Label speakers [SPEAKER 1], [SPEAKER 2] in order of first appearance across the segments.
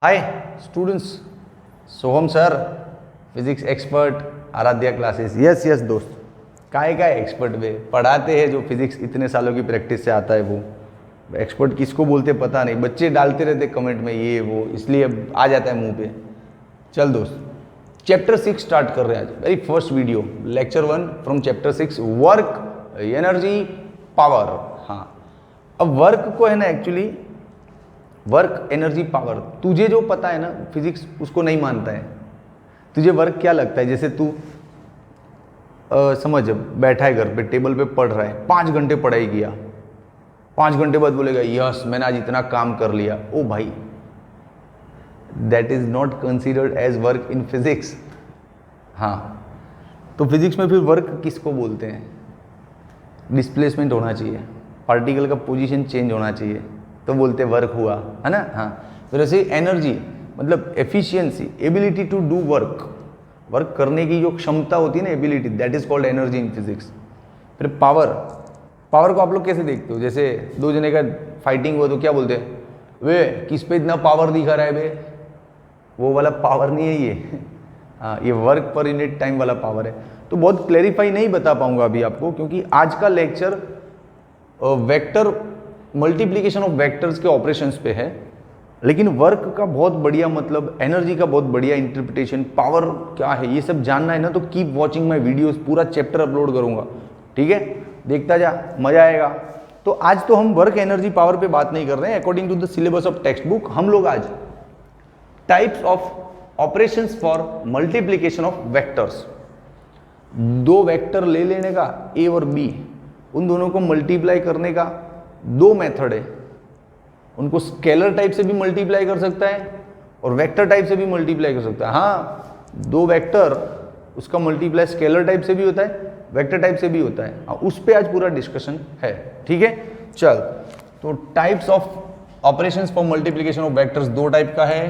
[SPEAKER 1] हाय students, Soham sir, physics expert, Aaradhya classes. Yes yes दोस्त, काय expert वे पढ़ाते हैं जो फिजिक्स इतने सालों की प्रैक्टिस से आता है वो एक्सपर्ट किसको बोलते पता नहीं, बच्चे डालते रहते कमेंट में ये वो, इसलिए अब आ जाता है मुंह पे। चल दोस्त, चैप्टर 6 स्टार्ट कर रहे हैं आज, very first video, lecture 1 from chapter 6, work energy power. हाँ, अब वर्क को है ना, एक्चुअली वर्क एनर्जी पावर तुझे जो पता है ना फिजिक्स उसको नहीं मानता है। तुझे वर्क क्या लगता है? जैसे तू समझ बैठा है घर पे, टेबल पे पढ़ रहा है, 5 घंटे पढ़ाई किया, 5 घंटे बाद बोलेगा यस मैंने आज इतना काम कर लिया। ओ भाई, that is not considered as work in physics. हाँ, तो फिजिक्स में फिर वर्क किसको बोलते हैं? डिस्प्लेसमेंट होना चाहिए, पार्टिकल का पोजीशन चेंज होना चाहिए तो बोलते वर्क हुआ, है ना। हाँ, फिर ऐसे एनर्जी मतलब efficiency, ability to do work, work करने की जो क्षमता होती है ना, ability, that is called energy in physics. फिर पावर, पावर को आप लोग कैसे देखते हो? जैसे दो जने का फाइटिंग हुआ तो क्या बोलते हैं? वे किस पे इतना पावर दिखा रहा है बे? वो वाला पावर नहीं है ये। हाँ, ये वर्क पर यूनिट टाइम वाला पावर है। तो बहुत क्लैरिफाई नहीं बता पाऊंगा अभी आपको, क्योंकि आज का lecture vector multiplication of vectors के ऑपरेशंस पे है, लेकिन वर्क का बहुत बढ़िया मतलब, एनर्जी का बहुत बढ़िया इंटरप्रिटेशन, पावर क्या है ये सब जानना है ना, तो कीप वॉचिंग माय वीडियोस, पूरा चैप्टर अपलोड करूंगा, ठीक है? देखता जा, मजा आएगा। तो आज तो हम वर्क एनर्जी पावर पे बात नहीं कर रहे हैं, according to the syllabus of textbook हम लोग आज types of operations for multiplication of vectors, दो वेक्टर ले लेने का ए और बी, उन दोनों को मल्टीप्लाई करने का दो मेथड है। उनको स्केलर टाइप से भी मल्टीप्लाई कर सकता है और वेक्टर टाइप से भी मल्टीप्लाई कर सकता है। हाँ, दो वेक्टर, उसका मल्टीप्लाई स्केलर टाइप से भी होता है, वेक्टर टाइप से भी होता है। हाँ, उस पे आज पूरा डिस्कशन है, ठीक है? चल, तो types of operations for multiplication of vectors दो टाइप का है।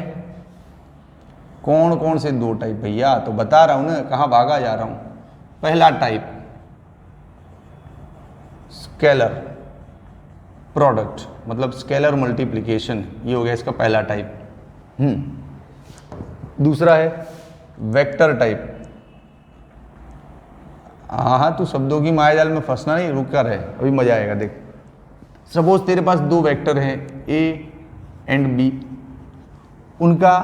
[SPEAKER 1] कौन कौन से दो टाइप भैया? तो बता रहा हूं ना, कहाँ भागा जा रहा हूं। पहला टाइप स्केलर प्रोडक्ट, मतलब स्केलर मल्टीप्लिकेशन, ये हो गया इसका पहला टाइप। दूसरा है वेक्टर टाइप। हाँ, तू शब्दों की मायाजाल में फंसना नहीं, रुक कर है, अभी मजा आएगा। देख, सपोज तेरे पास दो वेक्टर हैं ए एंड बी, उनका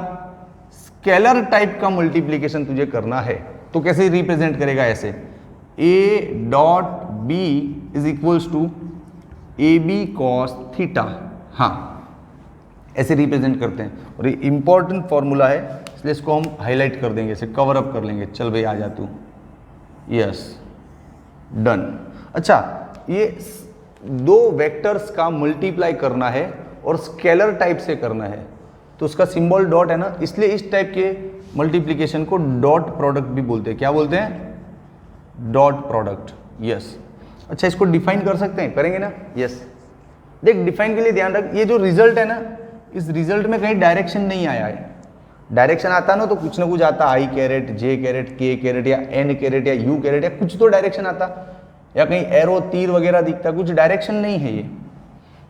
[SPEAKER 1] स्केलर टाइप का मल्टीप्लिकेशन तुझे करना है, तो कैसे रिप्रेजेंट करेगा? ऐसे, A dot B is equals to A B cos theta. हाँ, ऐसे रिप्रेजेंट करते हैं, और ये इंपॉर्टेंट फॉर्मूला है, इसलिए इसको हम हाईलाइट कर देंगे, इसे कवर अप कर लेंगे। चल भाई आ जा तू, यस, डन। अच्छा, ये दो वेक्टर्स का मल्टीप्लाई करना है और स्केलर टाइप से करना है, तो उसका सिंबल डॉट है ना, इसलिए इस टाइप के मल्टीप्लिकेशन को डॉट प्रोडक्ट भी बोलते हैं। क्या बोलते हैं? Dot product, yes. अच्छा, इसको डिफाइन कर सकते हैं? करेंगे ना, यस। देख, डिफाइन के लिए ध्यान रख, ये जो रिजल्ट है ना, इस रिजल्ट में कहीं डायरेक्शन नहीं आया है। डायरेक्शन आता ना तो कुछ ना कुछ आता, आई कैरेट, जे कैरेट, के कैरेट या एन कैरेट या यू कैरेट, या कुछ तो डायरेक्शन आता, या कहीं एरो तीर वगैरह दिखता, कुछ डायरेक्शन नहीं है ये।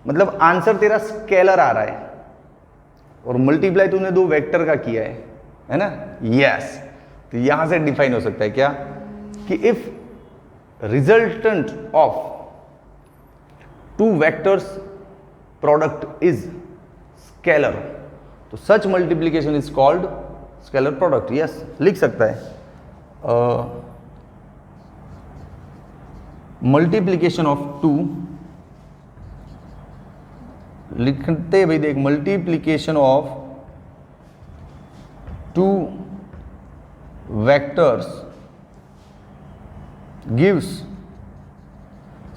[SPEAKER 1] मतलब आंसर तेरा स्केलर आ रहा है और मल्टीप्लाई तूने दो वेक्टर का किया है ना, यस। तो यहां से डिफाइन हो सकता है क्या, कि if resultant of two vectors product is scalar, तो such multiplication is called scalar product। yes, लिख सकता है multiplication of two, लिखते भाई, देख, multiplication of two vectors gives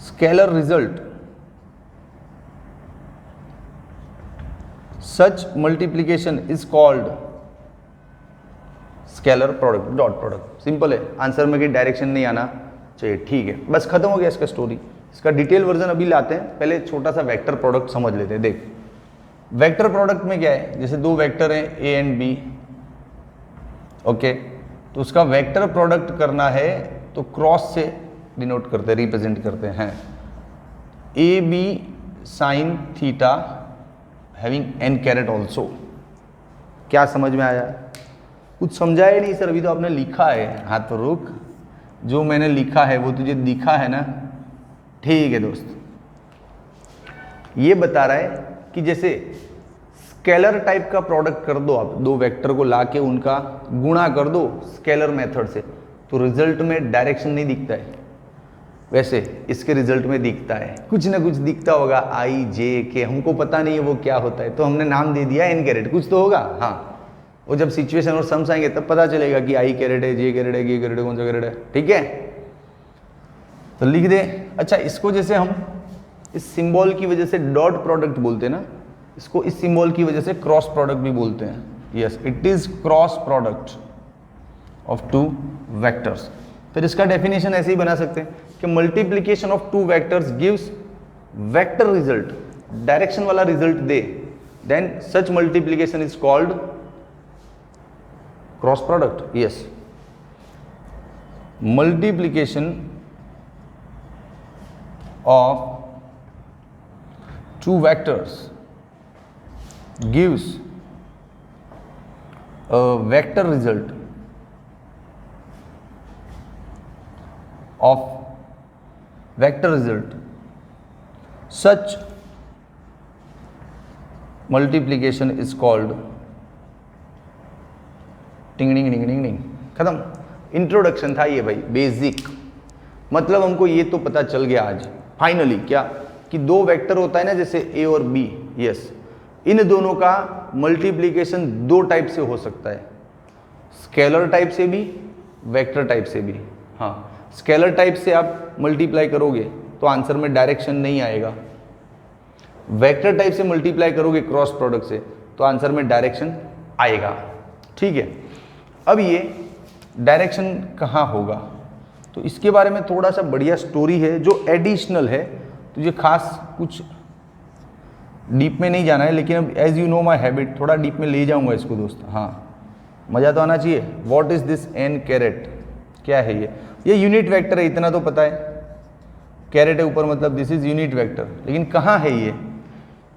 [SPEAKER 1] scalar result, such multiplication is called scalar product, dot product. Simple है, answer में कहीं डायरेक्शन नहीं आना चाहिए, ठीक है? बस खत्म हो गया इसका स्टोरी। इसका डिटेल वर्जन अभी लाते हैं, पहले छोटा सा वेक्टर प्रोडक्ट समझ लेते हैं। देख, वेक्टर प्रोडक्ट में क्या है? जैसे दो वेक्टर हैं ए एंड बी, ओके, तो उसका वेक्टर प्रोडक्ट करना है तो क्रॉस से डिनोट करते हैं, रिप्रेजेंट करते हैं। A B sine theta having n caret also, क्या समझ में आया? कुछ समझा ही नहीं सर, अभी तो आपने लिखा है। हाँ तो रुक, जो मैंने लिखा है वो तुझे दिखा है ना? ठीक है दोस्त, ये बता रहा है कि जैसे स्केलर टाइप का प्रोडक्ट कर दो आप, दो वेक्टर को लाके उनका गुणा कर दो स्केलर मेथड से, तो रिजल्ट में डायरेक्शन नहीं दिखता है, वैसे इसके रिजल्ट में दिखता है, कुछ ना कुछ दिखता होगा, आई जे के, हमको पता नहीं है वो क्या होता है, तो हमने नाम दे दिया एन कैरेट, कुछ तो होगा। हाँ, वो जब सिचुएशन और सम्स आएंगे तब पता चलेगा कि आई कैरेट है, जे कैरेट है, के कैरेट है, कौन सा कैरेट है। ठीक है, तो लिख दे। अच्छा, इसको जैसे हम इस सिंबल की वजह से डॉट प्रोडक्ट बोलते हैं ना, इसको इस सिंबल की वजह से क्रॉस प्रोडक्ट भी बोलते हैं। Yes, it is cross product of two vectors. फिर इसका डेफिनेशन ऐसे ही बना सकते हैं कि multiplication of two vectors gives vector result, direction वाला रिजल्ट दे, then such multiplication is called cross product. Yes, multiplication of two vectors gives a vector result of vector result. Such multiplication is called टिंग टिंग टिंग टिंग टिंग। खत्म, introduction था ये भाई, बेसिक। मतलब हमको ये तो पता चल गया आज फाइनली क्या, कि दो वेक्टर होता है ना जैसे ए और बी। यस, इन दोनों का मल्टीप्लिकेशन दो टाइप से हो सकता है, स्केलर टाइप से भी, वेक्टर टाइप से भी। हाँ, स्केलर टाइप से आप मल्टीप्लाई करोगे तो आंसर में डायरेक्शन नहीं आएगा, वेक्टर टाइप से मल्टीप्लाई करोगे क्रॉस प्रोडक्ट से तो आंसर में डायरेक्शन आएगा। ठीक है, अब ये डायरेक्शन कहाँ होगा, तो इसके बारे में थोड़ा सा बढ़िया स्टोरी है जो एडिशनल है, तुझे खास कुछ डीप में नहीं जाना है, लेकिन अब as you know my habit थोड़ा डीप में ले जाऊंगा इसको दोस्त। हाँ, मज़ा तो आना चाहिए। What is this n caret, क्या है ये यूनिट वेक्टर है, इतना तो पता है, कैरेट है ऊपर मतलब दिस इज यूनिट वेक्टर, लेकिन कहाँ है ये,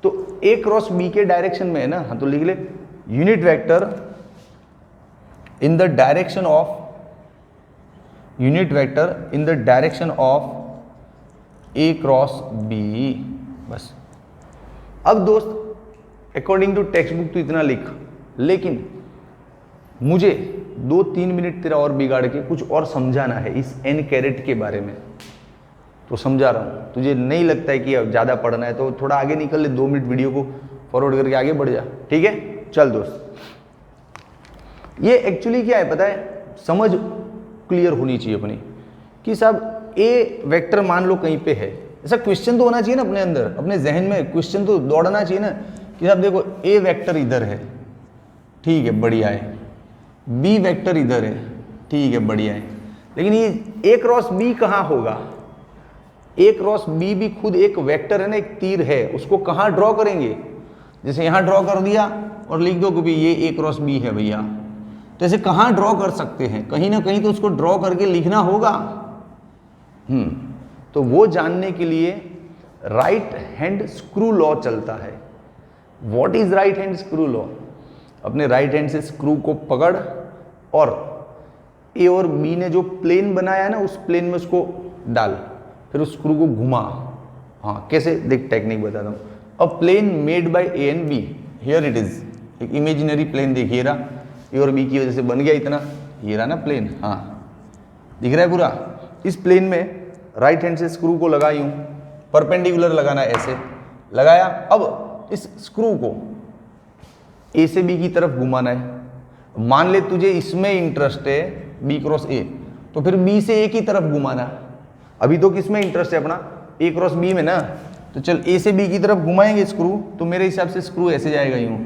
[SPEAKER 1] तो ए क्रॉस बी के डायरेक्शन में है ना। हाँ, तो लिख ले unit vector in the direction of, unit vector in the direction of A cross B, बस। अब दोस्त अकॉर्डिंग टू टेक्स्ट बुक तो इतना लिख, लेकिन मुझे 2-3 मिनट तेरा और बिगाड़ के कुछ और समझाना है इस एन कैरेट के बारे में, तो समझा रहा हूँ। तुझे नहीं लगता है कि अब ज़्यादा पढ़ना है तो थोड़ा आगे निकल ले, 2 मिनट वीडियो को फॉरवर्ड करके आगे बढ़ जा। ठीक है, चल दोस्त, ये एक्चुअली क्या है पता है, समझ क्लियर होनी चाहिए अपनी, कि साहब ए वेक्टर मान लो कहीं पे है, ऐसा क्वेश्चन तो होना चाहिए ना अपने अंदर, अपने जहन में क्वेश्चन तो दौड़ना चाहिए ना, कि साहब देखो ए वेक्टर इधर है, ठीक है बढ़िया है, बी वेक्टर इधर है, ठीक है बढ़िया है, लेकिन ये ए क्रॉस बी कहाँ होगा, ए क्रॉस बी भी खुद एक वेक्टर है ना, एक तीर है, उसको कहाँ ड्रॉ करेंगे, जैसे यहाँ ड्रॉ कर दिया और लिख दो कि भाई ये ए क्रॉस बी है भैया, तो ऐसे कहाँ ड्रॉ कर सकते हैं, कहीं ना कहीं तो उसको ड्रॉ करके लिखना होगा। तो वो जानने के लिए राइट हैंड स्क्रू लॉ चलता है। What is right hand screw law, अपने राइट हैंड से स्क्रू को पकड़ और ए और बी ने जो प्लेन बनाया है ना, उस प्लेन में उसको डाल, फिर उस स्क्रू को घुमा। हाँ, कैसे देख, टेक्निक बताता हूँ। A plane made by A and B, here it is, एक इमेजिनरी प्लेन देखिए रहा, ए और बी की वजह से बन गया इतना, ये रहा ना प्लेन। हाँ, दिख रहा है पूरा। इस प्लेन में राइट हैंड से स्क्रू को लगाई हूँ, परपेंडिकुलर लगाना है, ऐसे लगाया। अब इस स्क्रू को ए से बी की तरफ घुमाना है। मान ले तुझे इसमें इंटरेस्ट है बी क्रॉस ए, तो फिर बी से ए की तरफ घुमाना। अभी तो किस में इंटरेस्ट है अपना, ए क्रॉस बी में ना, तो चल ए से बी की तरफ घुमाएंगे स्क्रू, तो मेरे हिसाब से स्क्रू ऐसे जाएगा, यूँ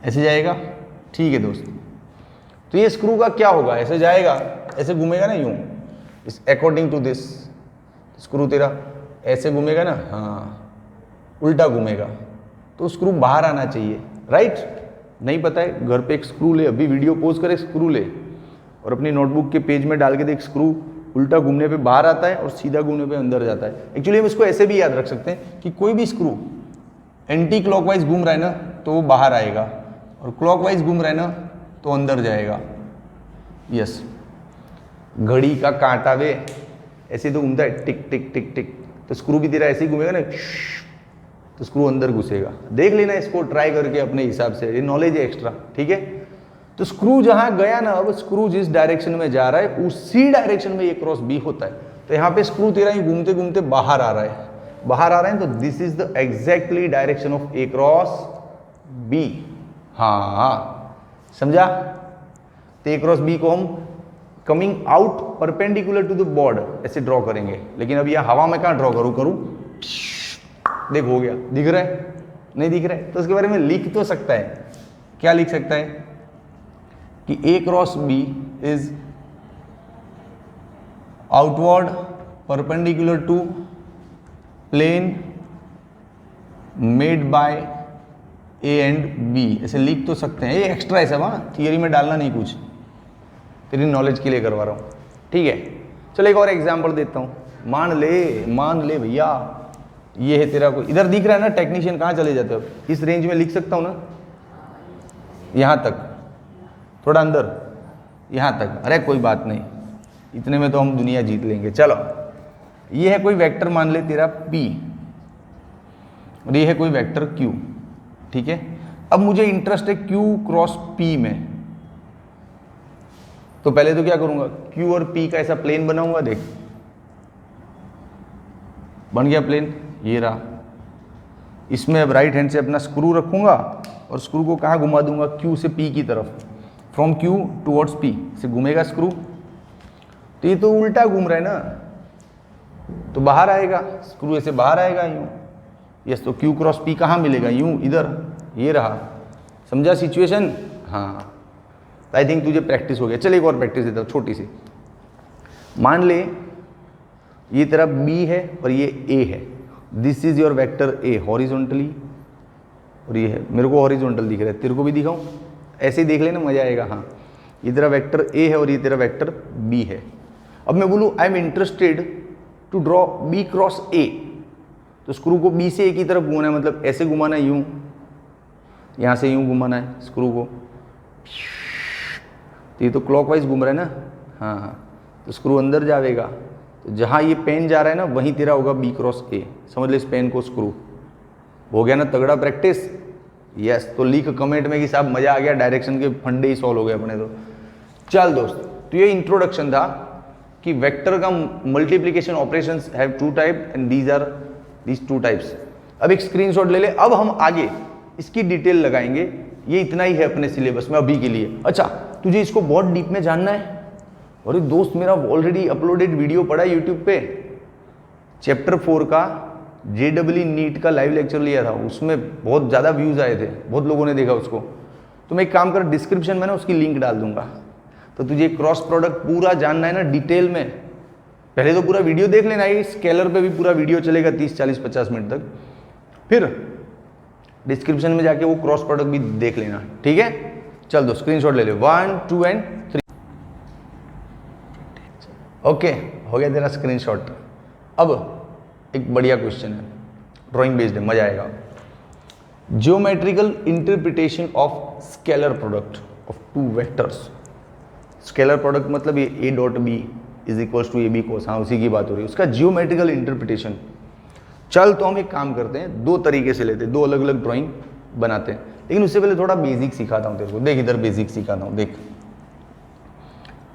[SPEAKER 1] ऐसे जाएगा। ठीक है दोस्त, तो ये स्क्रू का क्या होगा, ऐसे जाएगा, ऐसे घूमेगा ना यूँ, इस अकॉर्डिंग टू दिस स्क्रू तेरा ऐसे घूमेगा ना, हाँ उल्टा घूमेगा, तो स्क्रू बाहर आना चाहिए, राइट। नहीं पता है, घर पे एक स्क्रू ले, अभी वीडियो पोज कर एक स्क्रू ले और अपनी नोटबुक के पेज में डाल के देख, स्क्रू उल्टा घूमने पे बाहर आता है और सीधा घूमने पे अंदर जाता है। एक्चुअली हम इसको ऐसे भी याद रख सकते हैं कि कोई भी स्क्रू एंटी क्लॉकवाइज घूम रहा है ना, तो वो बाहर आएगा, और क्लॉकवाइज घूम रहा है ना तो अंदर जाएगा। यस, घड़ी का कांटा वे ऐसे तो घूमता है टिक टिक टिक टिक, तो स्क्रू भी तेरा ऐसे ही घूमेगा ना, तो स्क्रू अंदर घुसेगा। देख लेना इसको ट्राई करके अपने हिसाब से, ये नॉलेज है एक्स्ट्रा, ठीक है। तो स्क्रू जहां गया ना, अब स्क्रू जिस डायरेक्शन में जा रहा है उसी डायरेक्शन में ए क्रॉस बी होता है। तो यहाँ पे स्क्रू तेरा ही घूमते घूमते बाहर आ रहा है, तो this is the exactly direction of A cross B. हाँ समझा। तो ए क्रॉस बी को हम coming out perpendicular to the board ऐसे ड्रॉ करेंगे, लेकिन अब यह हवा में कहाँ ड्रॉ करूं, देख हो गया, दिख रहा है नहीं दिख रहा है, तो उसके बारे में लिख तो सकता है। क्या लिख सकता है कि A cross B is outward perpendicular to plane made by A and B, ऐसे लिख तो सकते हैं। ये एक्स्ट्रा है सब, हाँ, थियरी में डालना नहीं कुछ, तेरी नॉलेज के लिए करवा रहा हूँ, ठीक है। चलो एक और एग्जांपल देता हूँ। मान ले भैया ये है तेरा कोई, इधर दिख रहा है ना, टेक्नीशियन कहाँ चले जाते हो, इस रेंज में लिख सकता हूँ ना, यहाँ तक, थोड़ा अंदर यहाँ तक, अरे कोई बात नहीं, इतने में तो हम दुनिया जीत लेंगे। चलो ये है कोई वेक्टर मान ले तेरा P और ये है कोई वेक्टर Q, ठीक है। अब मुझे इंटरेस्ट है Q क्रॉस P में, तो पहले तो क्या करूंगा, Q और P का ऐसा प्लेन बनाऊंगा, देख बन गया प्लेन, ये रहा। इसमें अब राइट हैंड से अपना स्क्रू रखूंगा और स्क्रू को कहाँ घुमा दूंगा, Q से P की तरफ, फ्रॉम Q टुवर्ड्स P से घूमेगा स्क्रू। तो ये तो उल्टा घूम रहा है ना, तो बाहर आएगा स्क्रू, ऐसे बाहर आएगा यूं। यस, तो Q क्रॉस P कहाँ मिलेगा, यूं इधर, ये रहा। समझा सिचुएशन? हाँ, आई थिंक तुझे प्रैक्टिस हो गया। चल एक और प्रैक्टिस देता हूँ छोटी सी। मान ले ये तेरा B है और ये A है, this is your vector A horizontally, और ये है, मेरे को हॉरिजॉन्टल दिख रहा है, तेरे को भी दिखाऊं? ऐसे ही देख लेना, मजा आएगा। हाँ, ये तेरा वेक्टर A है और ये तेरा वेक्टर B है। अब मैं बोलूँ I am interested to draw B cross A, तो स्क्रू को B से A की तरफ घुमाना है, मतलब ऐसे घुमाना है, यूं, यहाँ से यूं घुमाना है स्क्रू को, तो ये तो क्लॉकवाइज घूम रहा है ना। हाँ, तो स्क्रू अंदर जाएगा, तो जहाँ ये पेन जा रहा है ना वहीं तेरा होगा B क्रॉस A। समझ ले इस पेन को, स्क्रू हो गया ना तगड़ा प्रैक्टिस। यस, तो लिख कमेंट में कि साहब मजा आ गया, डायरेक्शन के फंडे ही सॉल्व हो गए अपने तो। चल दोस्त, तो ये इंट्रोडक्शन था कि वेक्टर का multiplication operations have two type and these two types. अब एक स्क्रीनशॉट ले ले, अब हम आगे इसकी डिटेल लगाएंगे। ये इतना ही है अपने सिलेबस में अभी के लिए। अच्छा, तुझे इसको बहुत डीप में जानना है? अरे दोस्त, मेरा ऑलरेडी अपलोडेड वीडियो पड़ा है यूट्यूब पे, चैप्टर 4 का JEE नीट का लाइव लेक्चर लिया था, उसमें बहुत ज़्यादा व्यूज़ आए थे, बहुत लोगों ने देखा उसको। तो मैं एक काम कर, डिस्क्रिप्शन में ना उसकी लिंक डाल दूंगा। तो तुझे क्रॉस प्रोडक्ट पूरा जानना है ना डिटेल में, पहले तो पूरा वीडियो देख लेना, ये स्केलर पे भी पूरा वीडियो चलेगा 30, 40, 50 मिनट तक, फिर डिस्क्रिप्शन में जाके वो क्रॉस प्रोडक्ट भी देख लेना, ठीक है। चल दो स्क्रीनशॉट ले ले, 1, 2 एंड 3। ओके, हो गया तेरा स्क्रीनशॉट। अब एक बढ़िया क्वेश्चन है, ड्राइंग बेस्ड है, मजा आएगा। Geometrical interpretation of scalar product of two vectors. Scalar product मतलब ये A dot B is equals to AB cos, हाँ उसी की बात हो रही है, उसका ज्योमेट्रिकल इंटरप्रिटेशन। चल तो हम एक काम करते हैं, दो तरीके से लेते हैं, दो अलग अलग ड्राइंग बनाते हैं, लेकिन उससे पहले थोड़ा बेसिक सिखाता हूँ तेरे को। देख इधर बेसिक सिखाता हूँ, देख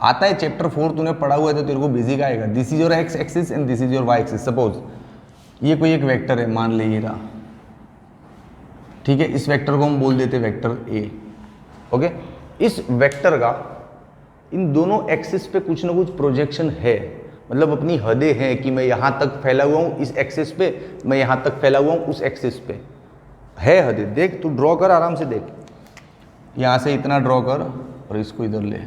[SPEAKER 1] आता है चैप्टर 4 तूने पढ़ा हुआ है तो तेरे को बेसिक आएगा। This is your x axis and this is your y axis. Suppose ये कोई एक वेक्टर है, मान ले ये रहा, ठीक है। इस वेक्टर को हम बोल देते वेक्टर A, ओके। इस वेक्टर का इन दोनों एक्सिस पे कुछ ना कुछ प्रोजेक्शन है, मतलब अपनी हदें हैं कि मैं यहाँ तक फैला हुआ हूँ इस एक्सिस पे, मैं यहाँ तक फैला हुआ हूँ उस एक्सिस पे, है हदें। देख तू ड्रॉ कर, आराम से देख, यहाँ से इतना ड्रॉ कर और इसको इधर ले।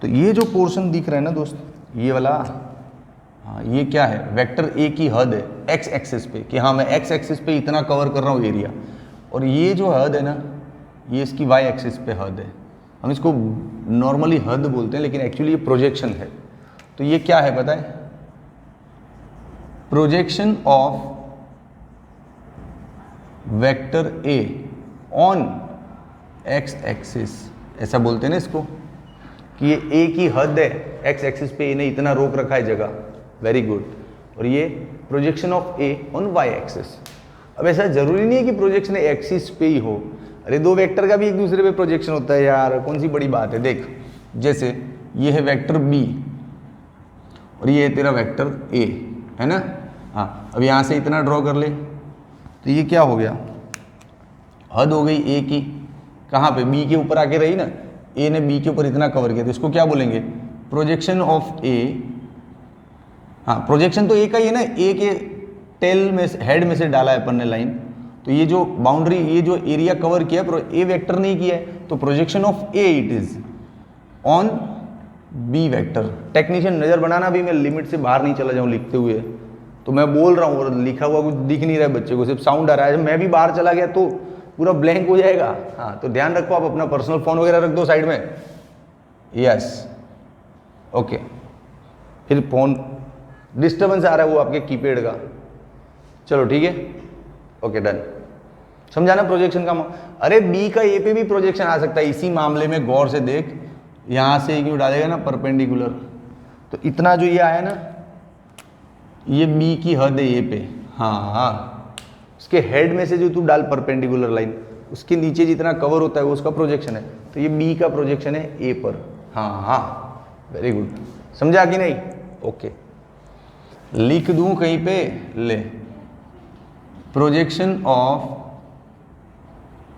[SPEAKER 1] तो ये जो पोर्शन दिख रहा है ना दोस्त, ये वाला, हाँ ये क्या है, वेक्टर A की हद है एक्स एक्सिस पे, कि हाँ मैं एक्स एक्सिस पे इतना कवर कर रहा हूँ एरिया, और ये जो हद है ना ये इसकी वाई एक्सिस पे हद है। हम इसको नॉर्मली हद बोलते हैं, लेकिन एक्चुअली ये प्रोजेक्शन है। तो ये क्या है पता है, projection of vector A on x axis, ऐसा बोलते हैं ना इसको कि ये ए की हद है, एक्स एक्सिस पे ए ने इतना रोक रखा है जगह, वेरी गुड। और ये projection of A on Y axis. अब ऐसा जरूरी नहीं है कि प्रोजेक्शन एक्सिस पे ही हो, अरे दो वेक्टर का भी एक दूसरे पे प्रोजेक्शन होता है यार, कौन सी बड़ी बात है। देख जैसे ये है वेक्टर बी और ये है तेरा वेक्टर ए, है ना। हाँ, अब यहाँ से इतना ड्रॉ कर ले तो ये क्या हो गया, हद हो गई ए की, कहाँ पे, बी के ऊपर आके रही ना, ए ने बी के ऊपर इतना कवर किया तो इसको क्या बोलेंगे, प्रोजेक्शन ऑफ ए। हाँ, प्रोजेक्शन तो ए का ही है ना, ए के टेल में हेड में से डाला है अपन ने लाइन, तो ये जो बाउंड्री, ये जो एरिया कवर किया ए वेक्टर नहीं किया है, तो projection of A it is on B vector. Technician नजर बनाना भी, मैं लिमिट से बाहर नहीं चला जाऊं लिखते हुए, तो मैं बोल रहा हूँ और लिखा हुआ कुछ दिख नहीं रहा है बच्चे को, सिर्फ साउंड आ रहा है, मैं भी बाहर चला गया तो पूरा ब्लैंक हो जाएगा। हाँ, तो ध्यान रखो, आप अपना पर्सनल फोन वगैरह रख दो साइड में, यस ओके। फिर फोन डिस्टर्बेंस आ रहा है वो आपके कीपैड का, चलो ठीक है, ओके डन। समझाना प्रोजेक्शन का अरे बी का ए पे भी प्रोजेक्शन आ सकता है, इसी मामले में गौर से देख, यहां से क्यों डालेगा ना परपेंडिकुलर, तो इतना जो ये आया ना, ये बी की हद है ए पे, हाँ, उसके हेड में से जो तू डाल परपेंडिकुलर लाइन, उसके नीचे जितना कवर होता है वो उसका प्रोजेक्शन है, तो ये बी का प्रोजेक्शन है ए पर, हाँ, वेरी गुड। समझा कि नहीं, ओके। लिख दूं कहीं पे, ले, projection of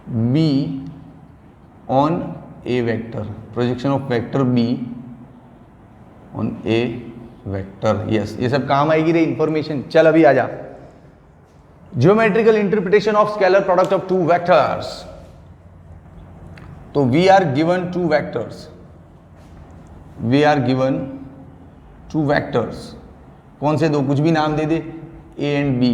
[SPEAKER 1] B on A vector, projection of vector B on A vector, yes, ये सब काम आएगी रे इंफॉर्मेशन। चल अभी आजा, geometrical interpretation of scalar product of two vectors. तो we are given two vectors, we are given two vectors, कौन से दो, कुछ भी नाम दे दे, ए एंड बी,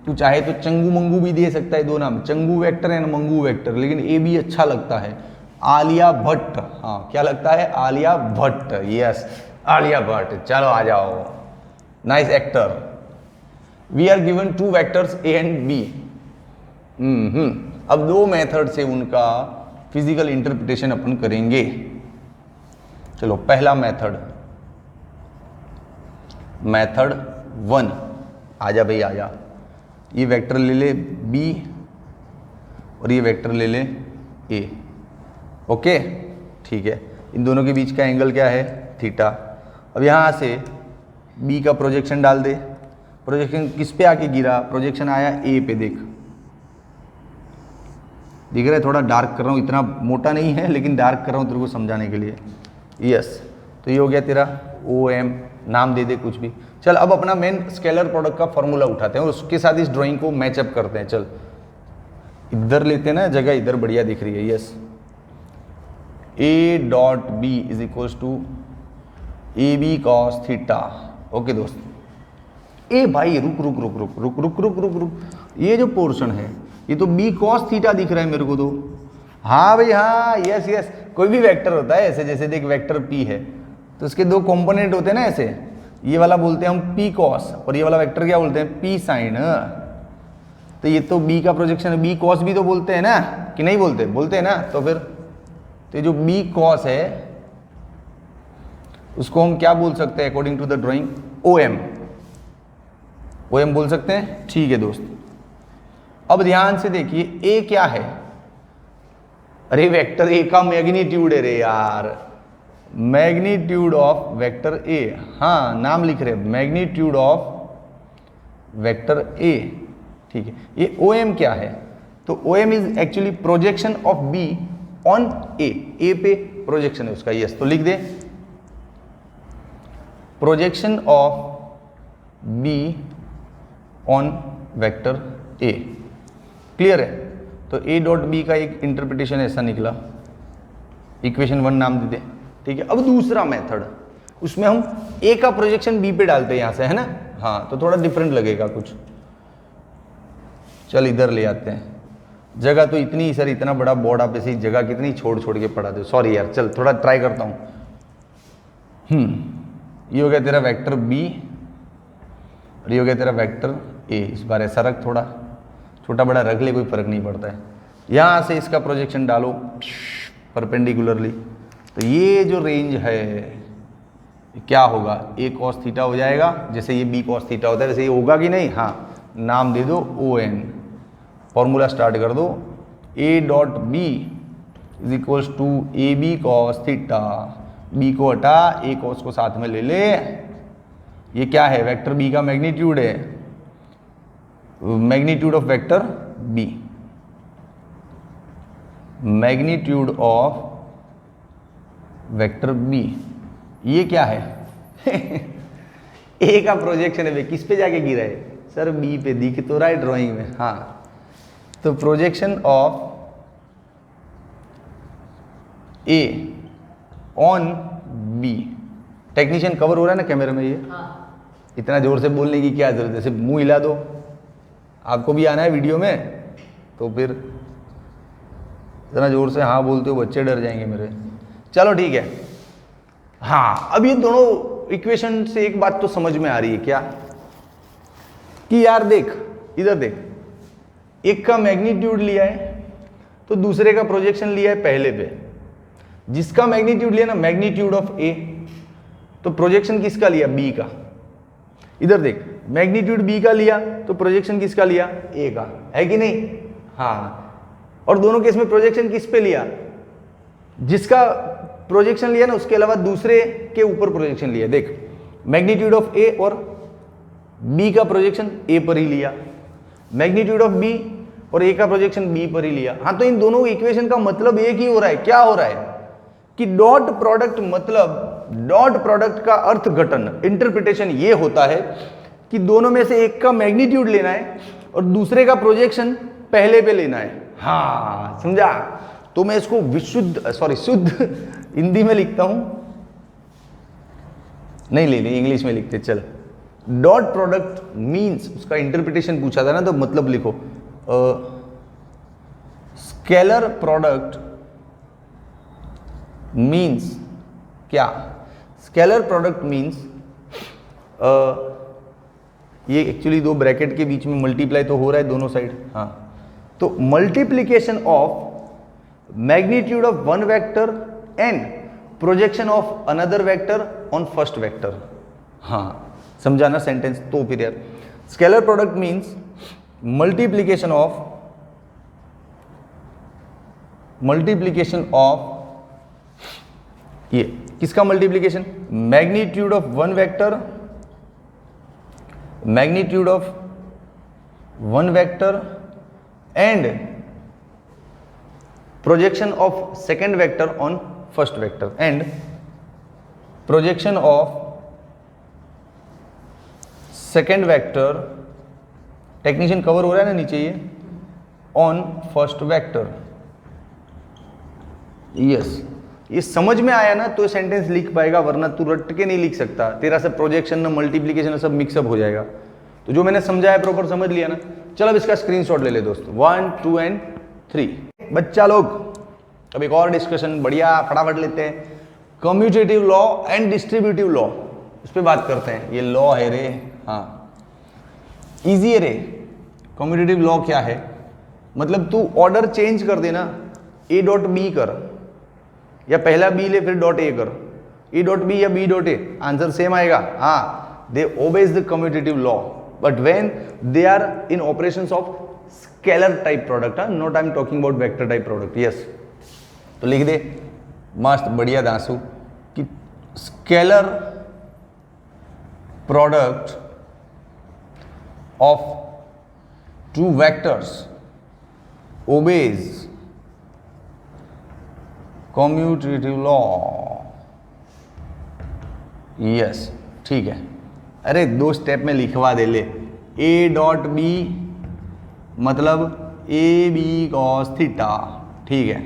[SPEAKER 1] तू चाहे तो चंगू मंगू भी दे सकता है, दो नाम, Changu vector and Mangu vector, लेकिन ए बी अच्छा लगता है। आलिया भट्ट, हाँ क्या लगता है, आलिया भट्ट, यस आलिया भट्ट, चलो आ जाओ, nice actor. We are given two vectors A and B. अब दो मेथड से उनका फिजिकल इंटरप्रिटेशन अपन करेंगे। चलो पहला मेथड, मेथड 1, आजा भाई आजा, ये वेक्टर ले ले b और ये वेक्टर ले ले a, ओके ठीक है। इन दोनों के बीच का एंगल क्या है, थीटा। अब यहाँ से b का प्रोजेक्शन डाल दे, प्रोजेक्शन किस पे आके गिरा, प्रोजेक्शन आया a पे, देख दिख रहा है, थोड़ा डार्क कर रहा हूँ, इतना मोटा नहीं है लेकिन डार्क कर रहा हूँ तेरे को समझाने के लिए, यस। तो ये हो गया तेरा OM, नाम दे दे कुछ भी। चल अब अपना मेन स्केलर प्रोडक्ट का फॉर्मूला उठाते हैं और उसके साथ इस ड्राइंग को मैचअप करते हैं। चल इधर लेते हैं ना जगह, इधर बढ़िया दिख रही है, yes. A dot B is equals to A B cos theta, okay दोस्त। ए भाई रुक रुक रुक रुक रुक रुक रुक रुक रुक, ये जो पोर्शन है ये तो बी कॉस थीटा दिख रहा है मेरे को तो, हाँ भाई हाँ, यस यस। कोई भी वेक्टर होता है ऐसे, जैसे देख वेक्टर p है तो उसके दो कंपोनेंट होते हैं ना ऐसे, ये वाला बोलते हैं हम p cos और ये वाला वेक्टर क्या बोलते हैं, p sin। तो ये तो b का प्रोजेक्शन है, b cos भी तो बोलते हैं ना, कि नहीं बोलते, बोलते हैं ना। तो फिर तो जो b cos है उसको हम क्या बोल सकते हैं according to the drawing, OM बोल सकते हैं, ठीक है दोस्त। अब ध्यान से देखिए a क्या है, अरे वेक्टर a का मैग्नीट्यूड है रे यार, मैग्नीट्यूड ऑफ वेक्टर a, हाँ नाम लिख रहे, मैग्नीट्यूड ऑफ वेक्टर a, ठीक है। ये OM क्या है, तो OM is actually projection of b on a पे प्रोजेक्शन है उसका, यस। तो लिख दे projection of b on vector a, clear है। तो a डॉट बी का एक इंटरप्रिटेशन ऐसा निकला, इक्वेशन 1 नाम दे दे, ठीक है। अब दूसरा मेथड, उसमें हम a का प्रोजेक्शन b पे डालते हैं यहाँ से, है ना, हाँ तो थोड़ा डिफरेंट लगेगा कुछ। चल इधर ले आते हैं, जगह तो इतनी सर, इतना बड़ा बोर्ड आप ऐसी जगह कितनी छोड़ छोड़ के पढ़ाते हो, सॉरी यार। चल थोड़ा ट्राई करता हूँ। ये हो गया तेरा वेक्टर b और ये हो गया तेरा वेक्टर a। इस बार ऐसा रख, थोड़ा छोटा बड़ा रख ले, कोई फर्क नहीं पड़ता है। यहां से इसका प्रोजेक्शन डालो परपेंडिकुलरली, तो ये जो रेंज है क्या होगा, ए कॉस थीटा हो जाएगा। जैसे ये बी कॉस थीटा होता है वैसे ये होगा कि नहीं, हाँ, नाम दे दो ओ एन, फॉर्मूला स्टार्ट कर दो, A dot B is equals to A B cos theta, B को हटा ए कॉस को साथ में ले ले, ये क्या है, वेक्टर बी का मैग्नीट्यूड है, magnitude of vector B, magnitude of vector B, ये क्या है ए का प्रोजेक्शन है, किस पे जाके गिरा है सर, बी पे, दिख तो रहा है ड्राइंग में, हाँ, तो projection of A on B, technician cover हो रहा है ना कैमरे में, ये हाँ। इतना जोर से बोलने की क्या जरूरत है, सिर्फ मुंह हिला दो, आपको भी आना है वीडियो में, तो फिर इतना जोर से हाँ बोलते हो बच्चे डर जाएंगे मेरे। चलो ठीक है, हाँ, अब ये दोनों इक्वेशन से एक बात तो समझ में आ रही है क्या, कि यार देख इधर देख, एक का मैग्नीट्यूड लिया है तो दूसरे का प्रोजेक्शन लिया है पहले पे, जिसका मैग्नीट्यूड लिया ना, मैग्नीट्यूड ऑफ ए, तो प्रोजेक्शन किसका लिया, बी का। इधर देख, मैग्नीट्यूड बी का लिया तो प्रोजेक्शन किसका लिया, ए का, है कि नहीं, हाँ, और दोनों केस में प्रोजेक्शन किस पे लिया, जिसका प्रोजेक्शन लिया ना उसके अलावा दूसरे के ऊपर प्रोजेक्शन लिया। देख, मैग्नीट्यूड ऑफ ए और बी का प्रोजेक्शन ए पर ही लिया, मैग्नीट्यूड ऑफ बी और ए का प्रोजेक्शन बी पर ही लिया। हाँ, तो इन दोनों इक्वेशन का मतलब एक ही हो रहा है, क्या हो रहा है कि डॉट प्रोडक्ट, मतलब डॉट प्रोडक्ट का अर्थघटन, इंटरप्रिटेशन ये होता है कि दोनों में से एक का मैग्नीट्यूड लेना है और दूसरे का प्रोजेक्शन पहले पे लेना है। हाँ, समझा, तो मैं इसको शुद्ध हिंदी में लिखता हूं, नहीं ले इंग्लिश में लिखते, चल। डॉट प्रोडक्ट मींस, उसका इंटरप्रिटेशन पूछा था ना, तो मतलब लिखो, स्केलर प्रोडक्ट मींस क्या, स्केलर प्रोडक्ट मींस, ये एक्चुअली दो ब्रैकेट के बीच में मल्टीप्लाई तो हो रहा है दोनों साइड, हाँ, तो multiplication of magnitude of one vector and projection of another vector on first vector. हाँ, समझा ना सेंटेंस, तो फिर यार scalar product means multiplication of ये किसका multiplication, magnitude of one vector, magnitude of one vector and projection of second vector on first vector and projection of second vector, technician cover हो रहा है ना नीचे ये, on first vector। यस, ये समझ में आया ना तो सेंटेंस लिख पाएगा, वरना तू रट के नहीं लिख सकता, तेरा सब प्रोजेक्शन ना मल्टीप्लीकेशन सब मिक्सअप हो जाएगा। तो जो मैंने समझा है प्रॉपर समझ लिया ना। चलो अब इसका स्क्रीनशॉट ले ले दोस्तों, 1 2 एंड 3। बच्चा लोग अब एक और डिस्कशन बढ़िया फटाफट लेते हैं, commutative law and distributive law, उस पर बात करते हैं। ये लॉ है रे, हाँ इजी है रे। कम्यूटेटिव लॉ क्या है, मतलब तू ऑर्डर चेंज कर देना, ए डॉट बी कर या पहला बी ले फिर डॉट ए कर, ए डॉट बी या B dot A, answer same आएगा। हाँ, they obeys the commutative law, but when they are in operations of scalar type product, not I am talking about vector type product. Yes, तो लिख दे मस्त बढ़िया दांसू कि scalar product of two vectors obeys commutative law. Yes, ठीक है। अरे 2 स्टेप में लिखवा दे ले, ए डॉट बी मतलब ए बी कॉस थीटा, ठीक है।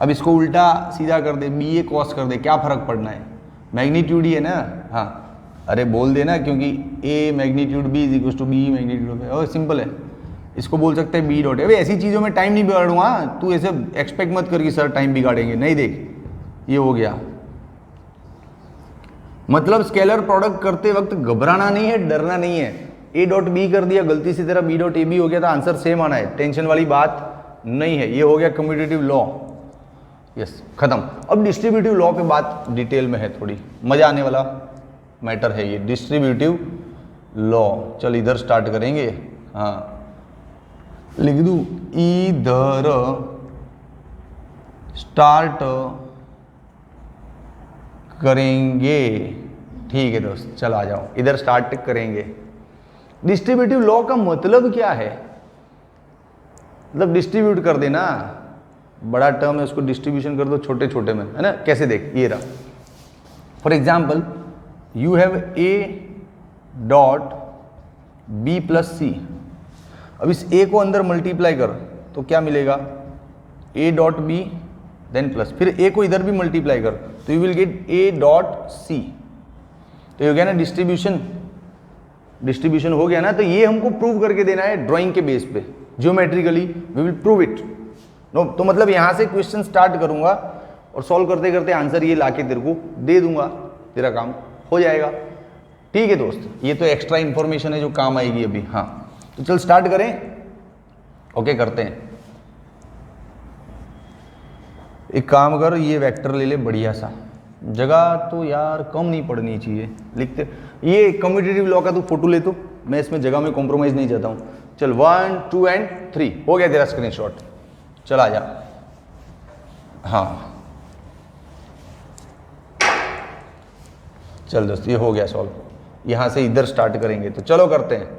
[SPEAKER 1] अब इसको उल्टा सीधा कर दे, बी ए कॉस कर दे, क्या फर्क पड़ना है, मैग्नीट्यूड ही है ना। हाँ, अरे बोल देना, क्योंकि A magnitude B is equal to B magnitude, और सिंपल है। इसको बोल सकते हैं बी डॉट। अभी ऐसी चीज़ों में टाइम नहीं बिगाड़ूंगा, तू ऐसे एक्सपेक्ट मत कर कि सर टाइम बिगाड़ेंगे, नहीं। देख ये हो गया, मतलब स्केलर प्रोडक्ट करते वक्त घबराना नहीं है, डरना नहीं है। ए डॉट बी कर दिया गलती से, तेरा बी डॉट ए बी हो गया था, आंसर सेम आना है, टेंशन वाली बात नहीं है, ये हो गया कम्यूटेटिव लॉ। यस, खत्म। अब डिस्ट्रीब्यूटिव लॉ पे बात डिटेल में है, थोड़ी मजा आने वाला मैटर है ये डिस्ट्रीब्यूटिव लॉ। चल इधर स्टार्ट करेंगे, हाँ लिख दूं, इधर स्टार्ट करेंगे। ठीक है दोस्त, चल आ जाओ, इधर स्टार्ट करेंगे। डिस्ट्रीब्यूटिव लॉ का मतलब क्या है? मतलब डिस्ट्रीब्यूट कर देना, बड़ा टर्म है उसको डिस्ट्रीब्यूशन कर दो छोटे छोटे में, है ना। कैसे देख, ये रहा for example you have A dot B plus C. अब इस ए को अंदर मल्टीप्लाई कर तो क्या मिलेगा, A dot B then plus, फिर ए को इधर भी मल्टीप्लाई कर तो you will get A dot C. तो ये हो गया ना डिस्ट्रीब्यूशन, डिस्ट्रीब्यूशन हो गया ना। तो ये हमको प्रूव करके देना है ड्राइंग के बेस पे, geometrically we will prove it. No तो मतलब यहां से क्वेश्चन स्टार्ट करूंगा और सॉल्व करते करते आंसर ये लाके तेरे को दे दूंगा, तेरा काम हो जाएगा। ठीक है दोस्त, ये तो एक्स्ट्रा इंफॉर्मेशन है जो काम आएगी अभी। हाँ तो चल स्टार्ट करें, ओके करते हैं। एक काम कर, ये वेक्टर ले ले बढ़िया सा, जगह तो यार कम नहीं पड़नी चाहिए, लिखते। ये कम्यूटेटिव लॉ का तू फोटो ले, तो मैं इसमें जगह में कॉम्प्रोमाइज नहीं चाहता हूँ। चल 1 2 एंड 3 हो गया तेरा स्क्रीनशॉट, चल आ जा। हाँ चल दोस्त ये हो गया सॉल्व, यहां से इधर स्टार्ट करेंगे तो चलो करते हैं।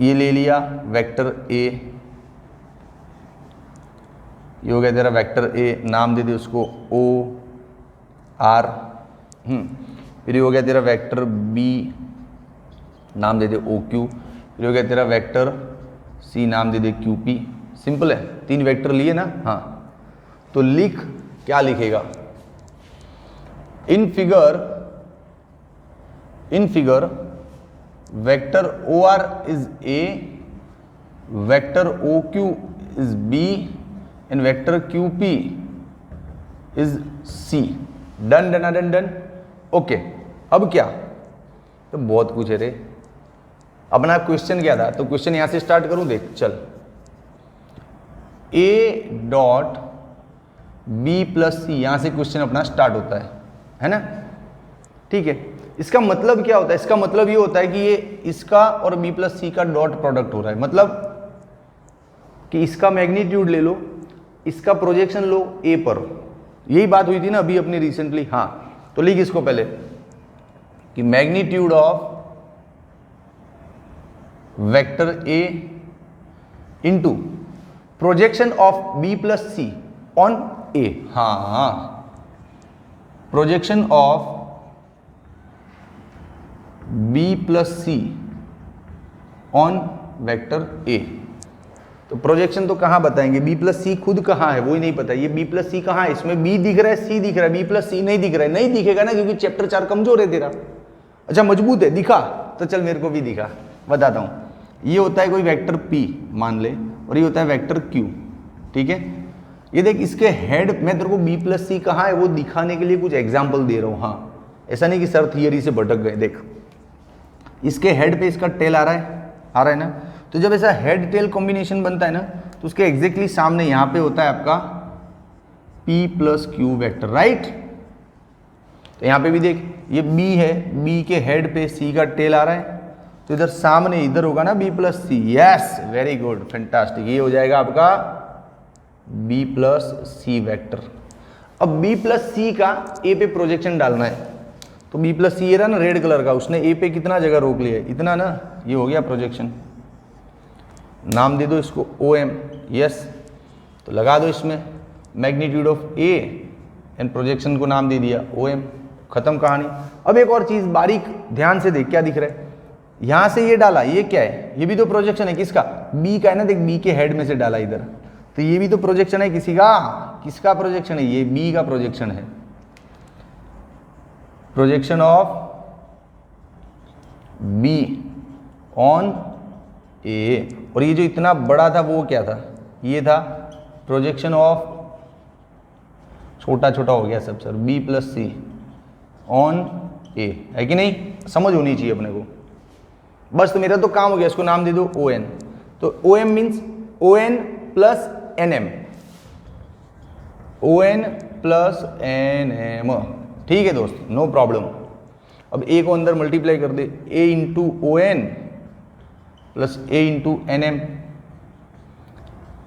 [SPEAKER 1] ये ले लिया वेक्टर ए, ये हो गया तेरा वेक्टर ए, नाम दे दे उसको ओ आर। फिर ये हो गया तेरा वेक्टर बी, नाम दे दे ओ क्यू। फिर हो गया तेरा वेक्टर सी, नाम दे दे क्यू पी। सिंपल है, 3 वेक्टर लिए ना। हाँ तो लिख, क्या लिखेगा, in figure vector O R is A, vector O Q is B and vector Q P is C. Done done done done, okay. अब क्या, तो बहुत कुछ है रे। अपना क्वेश्चन क्या था, तो क्वेश्चन यहां से स्टार्ट करूं, देख चल। ए डॉट बी प्लस सी, यहां से क्वेश्चन अपना स्टार्ट होता है ना। ठीक है, इसका मतलब क्या होता है, इसका मतलब ये होता है कि ये इसका और बी प्लस सी का डॉट प्रोडक्ट हो रहा है। मतलब कि इसका मैग्नीट्यूड ले लो, इसका प्रोजेक्शन लो ए पर। यही बात हुई थी ना अभी अपनी रिसेंटली। हाँ तो लिख इसको पहले कि magnitude of vector A into projection of B plus C on A. हाँ, projection of B plus C on vector A. तो प्रोजेक्शन तो कहां बताएंगे, बी प्लस सी खुद कहां है वो ही नहीं पता। ये बी प्लस सी कहां है, इसमें बी दिख रहा है सी दिख रहा है, बी प्लस सी नहीं दिख रहा है। नहीं दिखेगा ना क्योंकि चैप्टर 4 कमजोर है तेरा। अच्छा मजबूत है, दिखा तो चल मेरे को भी दिखा, बताता हूं। ये होता है कोई वेक्टर P मान ले, और ये होता है वेक्टर Q। ठीक है, ये देख इसके हेड, मैं तेरे को बी प्लस सी कहाँ है वो दिखाने के लिए कुछ एग्जाम्पल दे रहा हूँ। हाँ ऐसा नहीं कि सर थियरी से भटक गए। देख इसके हेड पे इसका टेल आ रहा है ना। तो जब ऐसा हेड टेल कॉम्बिनेशन बनता है ना तो उसके एग्जैक्टली सामने यहाँ पे होता है आपका P plus Q vector, right. तो यहाँ पे भी देख ये B है, B के हेड पे C का टेल आ रहा है, तो इधर सामने इधर होगा ना B प्लस सी। यस वेरी गुड फैंटास्टिक, ये हो जाएगा आपका B प्लस सी वेक्टर। अब B प्लस सी का A पे प्रोजेक्शन डालना है, तो B प्लस सी ये रहा ना रेड कलर का, उसने A पे कितना जगह रोक लिया है, इतना ना, ये हो गया प्रोजेक्शन। नाम दे दो इसको OM। यस तो लगा दो इसमें magnitude of A and projection को नाम दे दिया OM, खत्म कहानी। अब एक और चीज बारीक ध्यान से देख, क्या दिख रहा है, यहां से ये डाला, ये क्या है, ये भी तो प्रोजेक्शन है किसका, B का है ना। देख B के हेड में से डाला इधर, तो ये भी तो प्रोजेक्शन है किसी का। किसका प्रोजेक्शन है, ये B का प्रोजेक्शन है, projection of B on A। और ये जो इतना बड़ा था वो क्या था, ये था प्रोजेक्शन ऑफ, छोटा छोटा हो गया सब sir, B plus C on A, है कि नहीं, समझ होनी चाहिए अपने को बस। तो मेरा तो काम हो गया, इसको नाम दे दो ON। तो OM means ON plus NM, ON plus NM, ठीक है दोस्त, नो प्रॉब्लम। अब A को अंदर मल्टीप्लाई कर दे, A into ON plus A into NM।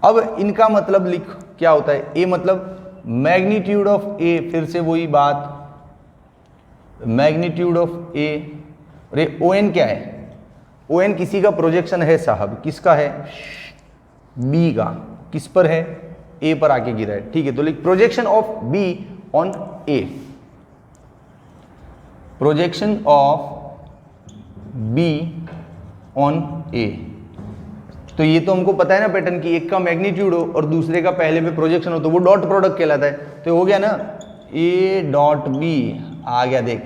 [SPEAKER 1] अब इनका मतलब लिख, क्या होता है, A मतलब मैग्नीट्यूड ऑफ A, फिर से वही बात, मैग्नीट्यूड ऑफ A, और ये ON क्या है, ON किसी का प्रोजेक्शन है साहब, किसका है, B का, किस पर है, A पर आके गिरा है, ठीक है। तो लिख projection of B on A, projection of B on A। तो ये तो हमको पता है ना पैटर्न की, एक का मैग्नीट्यूड हो और दूसरे का पहले पे प्रोजेक्शन हो तो वो डॉट प्रोडक्ट कहलाता है। तो हो गया ना, A डॉट B आ गया, देख,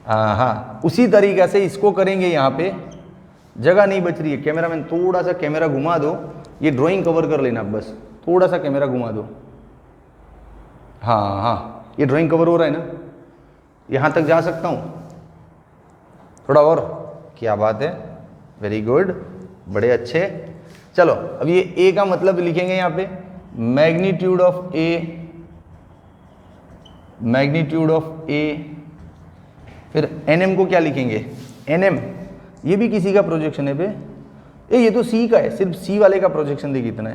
[SPEAKER 1] हाँ। उसी तरीके से इसको करेंगे, यहाँ पे जगह नहीं बच रही है, कैमरामैन थोड़ा सा कैमरा घुमा दो, ये ड्राइंग कवर कर लेना, बस थोड़ा सा कैमरा घुमा दो, हाँ हाँ, ये ड्राइंग कवर हो रहा है ना, यहाँ तक जा सकता हूँ, थोड़ा और, क्या बात है, वेरी गुड, बड़े अच्छे। चलो अब ये A का मतलब लिखेंगे यहाँ पे, magnitude of A, magnitude of A, फिर NM को क्या लिखेंगे, NM, ये भी किसी का प्रोजेक्शन है पे, ये तो C का है, सिर्फ C वाले का प्रोजेक्शन देख कितना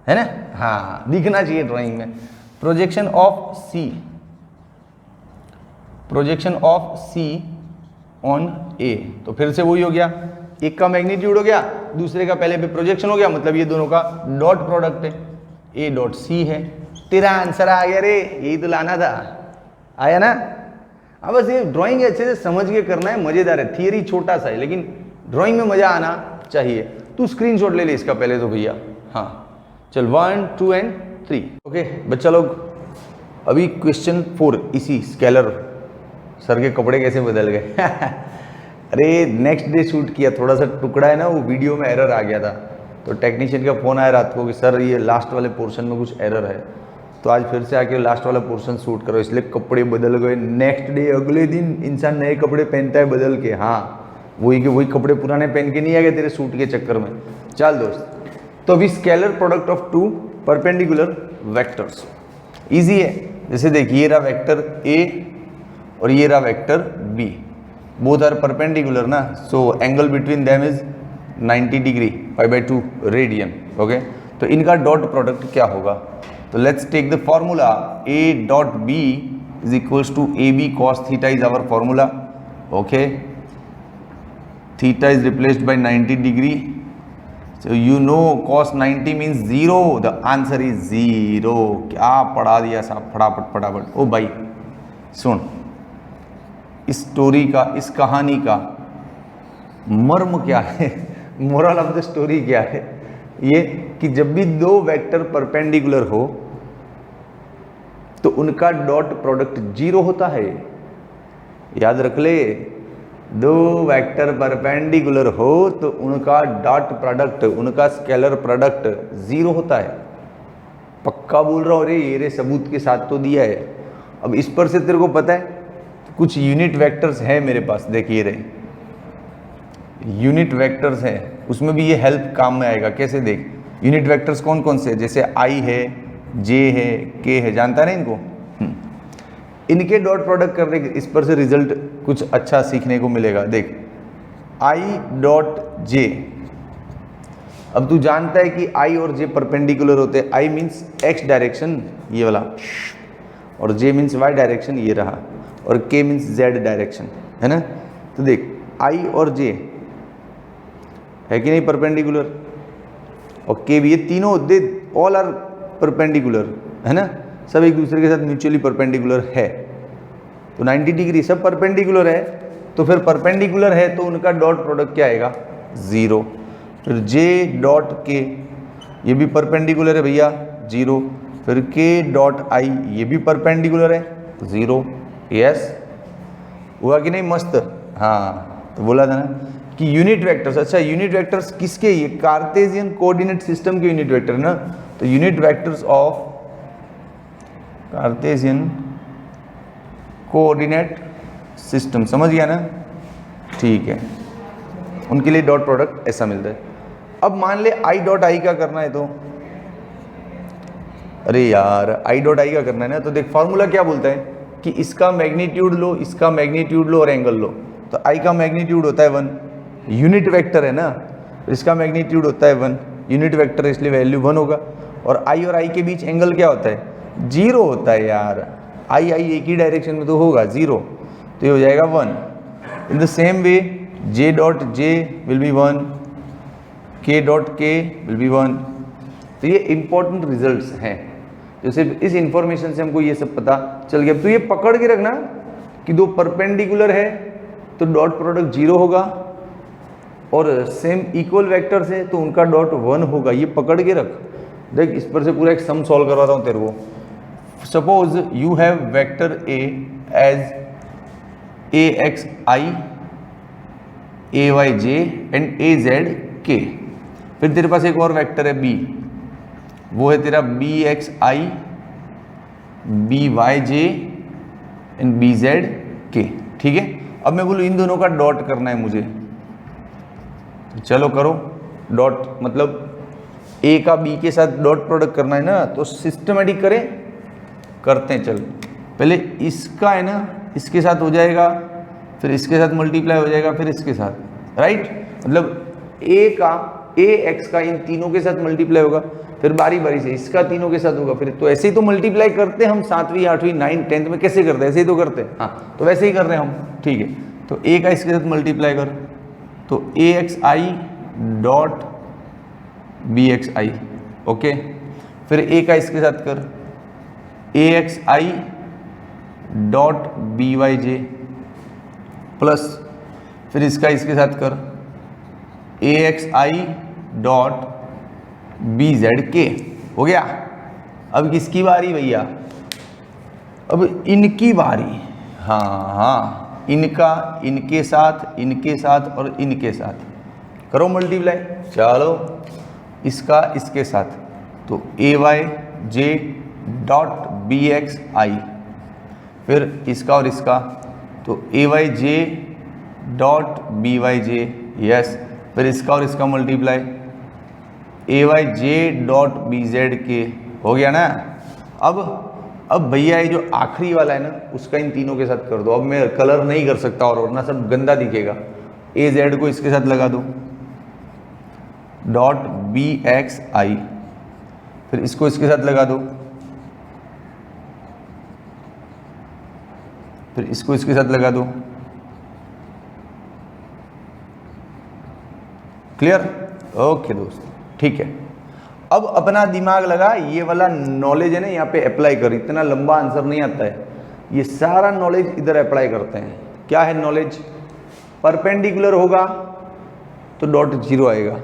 [SPEAKER 1] है ना, हाँ दिखना चाहिए ड्राइंग में, projection of C, projection of C on A। तो फिर से वही हो गया, एक का मैग्नीट्यूड हो गया, दूसरे का पहले पे प्रोजेक्शन हो गया, मतलब ये दोनों का डॉट प्रोडक्ट है, A डॉट C है। तेरा आंसर आ गया रे, यही तो लाना था, आया ना। अब बस ये ड्राइंग अच्छे से समझ के करना है, मजेदार है, थियरी छोटा सा है लेकिन ड्राइंग में मजा आना चाहिए। तू स्क्रीनशॉट ले ले इसका पहले तो भैया, हाँ चल 1 2 एंड 3। ओके बच्चा लोग, अभी क्वेश्चन 4, इसी स्केलर, सर के कपड़े कैसे बदल गए अरे नेक्स्ट डे शूट किया, थोड़ा सा टुकड़ा है ना वो वीडियो में एरर आ गया था, तो टेक्नीशियन का फ़ोन आया रात को कि सर ये लास्ट वाले पोर्शन में कुछ एरर है, तो आज फिर से आके लास्ट वाला पोर्शन शूट करो, इसलिए कपड़े बदल गए। नेक्स्ट डे अगले दिन इंसान नए कपड़े पहनता है बदल के, हाँ वही के वही कपड़े पुराने पहन के नहीं आ गए तेरे शूट के चक्कर में। चल दोस्त, तो अभी scalar product of two perpendicular vectors easy है। जैसे देखिए ये रहा वेक्टर A और ये रहा vector B, both are perpendicular ना, so angle between them is 90 degree, π/2 radian. Okay, तो इनका डॉट प्रोडक्ट क्या होगा, तो let's take the formula, A dot B is equals to AB cos theta is our formula. Okay, theta is replaced by 90 degree, so you know cos 90 means 0, the answer is 0। क्या पढ़ा दिया साहब, फटाफट फटाफट। ओ भाई सुन, इस स्टोरी का, इस कहानी का मर्म क्या है, मोरल ऑफ द स्टोरी क्या है, ये कि जब भी दो वेक्टर परपेंडिकुलर हो तो उनका डॉट प्रोडक्ट 0 होता है। याद रख ले, दो वेक्टर परपेंडिकुलर हो तो उनका डॉट प्रोडक्ट, उनका स्केलर प्रोडक्ट 0 होता है। पक्का बोल रहा हूँ रे, ये रे सबूत के साथ तो दिया है। अब इस पर से तेरे को पता है कुछ यूनिट वेक्टर्स हैं मेरे पास, देखिए रे यूनिट वेक्टर्स हैं, उसमें भी ये हेल्प काम में आएगा। कैसे देख, यूनिट वेक्टर्स कौन कौन से, जैसे I है, J है, K है, जानता है ना इनको, इनके डॉट प्रोडक्ट करने के इस पर से रिजल्ट कुछ अच्छा सीखने को मिलेगा। देख I डॉट J, अब तू जानता है कि I और J परपेंडिकुलर होते हैं। I मीन्स x डायरेक्शन ये वाला, और J मीन्स y डायरेक्शन ये रहा, और K मीन्स z डायरेक्शन, है ना। तो देख I और J है कि नहीं परपेंडिकुलर, और K भी, ये तीनों दे ऑल आर परपेंडिकुलर, है ना, सब एक दूसरे के साथ म्यूचुअली परपेंडिकुलर है। तो 90 डिग्री सब परपेंडिकुलर है, तो फिर परपेंडिकुलर है तो उनका डॉट प्रोडक्ट क्या आएगा, 0। फिर J डॉट K ये भी परपेंडिकुलर है भैया, 0। फिर K डॉट I ये भी परपेंडिकुलर है, 0। यस हुआ कि नहीं, मस्त। हाँ तो बोला था ना कि यूनिट वेक्टर्स, अच्छा यूनिट वेक्टर्स किसके, ये कार्टेशियन कोऑर्डिनेट सिस्टम के यूनिट वेक्टर ना, तो unit vectors of Cartesian coordinate system, समझ गया ना, ठीक है, उनके लिए डॉट प्रोडक्ट ऐसा मिलता है। अब मान ले आई डॉट आई का करना है तो, अरे यार आई डॉट आई का करना है ना, तो देख फॉर्मूला क्या बोलता है कि इसका मैग्नीट्यूड लो, इसका मैग्नीट्यूड लो और एंगल लो। तो आई का मैग्नीट्यूड होता है 1, यूनिट वेक्टर है ना, इसका मैग्नीट्यूड होता है 1, यूनिट वेक्टर है इसलिए वैल्यू 1 होगा। और आई के बीच एंगल क्या होता है, 0 होता है यार। आई एक ही डायरेक्शन में तो होगा 0, तो ये हो जाएगा 1। In the same way J dot J will be 1, के डॉट के विल बी 1। तो ये इंपॉर्टेंट रिजल्ट्स हैं, तो सिर्फ इस इंफॉर्मेशन से हमको ये सब पता चल गया। तो ये पकड़ के रखना कि दो परपेंडिकुलर है तो डॉट प्रोडक्ट 0 होगा, और सेम इक्वल वेक्टर्स है तो उनका डॉट 1 होगा। ये पकड़ के रख। देख इस पर से पूरा एक सम सॉल्व करवाता हूँ तेरे को। Suppose you have vector A as AXI AYJ and AZK। फिर तेरे पास एक और वेक्टर है B, वो है तेरा BXI BYJ एंड BZK। ठीक है, अब मैं बोलूँ इन दोनों का डॉट करना है मुझे, चलो करो डॉट। मतलब ए का बी के साथ डॉट प्रोडक्ट करना है ना, तो सिस्टमेटिक करें, करते हैं। चल पहले इसका है ना इसके साथ हो जाएगा, फिर इसके साथ मल्टीप्लाई हो जाएगा, फिर इसके साथ, राइट। मतलब ए का AX का इन तीनों के साथ मल्टीप्लाई होगा, फिर बारी बारी से इसका तीनों के साथ होगा। फिर तो ऐसे ही तो मल्टीप्लाई करते हैं हम 7वीं 8वीं 9th 10th में कैसे करते हैं, ऐसे ही तो करते हैं। हाँ, तो वैसे ही कर रहे हैं हम। ठीक है, तो ए का इसके साथ मल्टीप्लाई कर, तो AXI डॉट BXI। ओके, फिर ए का इसके साथ कर AXI डॉट BYJ प्लस, फिर इसका इसके साथ कर AXI डॉट BZK। हो गया। अब किसकी बारी भैया, अब इनकी बारी। हाँ, इनका इनके साथ, इनके साथ और इनके साथ करो मल्टीप्लाई। चलो इसका इसके साथ, तो AYJ डॉट BXI, फिर इसका और इसका, तो AYJ डॉट BYJ। यस, फिर इसका और इसका मल्टीप्लाई AYJ डॉट BZK। हो गया ना। अब भैया ये जो आखिरी वाला है ना, उसका इन तीनों के साथ कर दो। अब मैं कलर नहीं कर सकता और वरना सब गंदा दिखेगा। AZ को इसके साथ लगा दो डॉट BXI, फिर इसको इसके साथ लगा दो, फिर इसको इसके साथ लगा दो। क्लियर? ओके दोस्त, ठीक है। अब अपना दिमाग लगा, ये वाला नॉलेज है ना यहाँ पे अप्लाई कर। इतना लंबा आंसर नहीं आता है, ये सारा नॉलेज इधर अप्लाई करते हैं। क्या है नॉलेज? परपेंडिकुलर होगा तो डॉट 0 आएगा,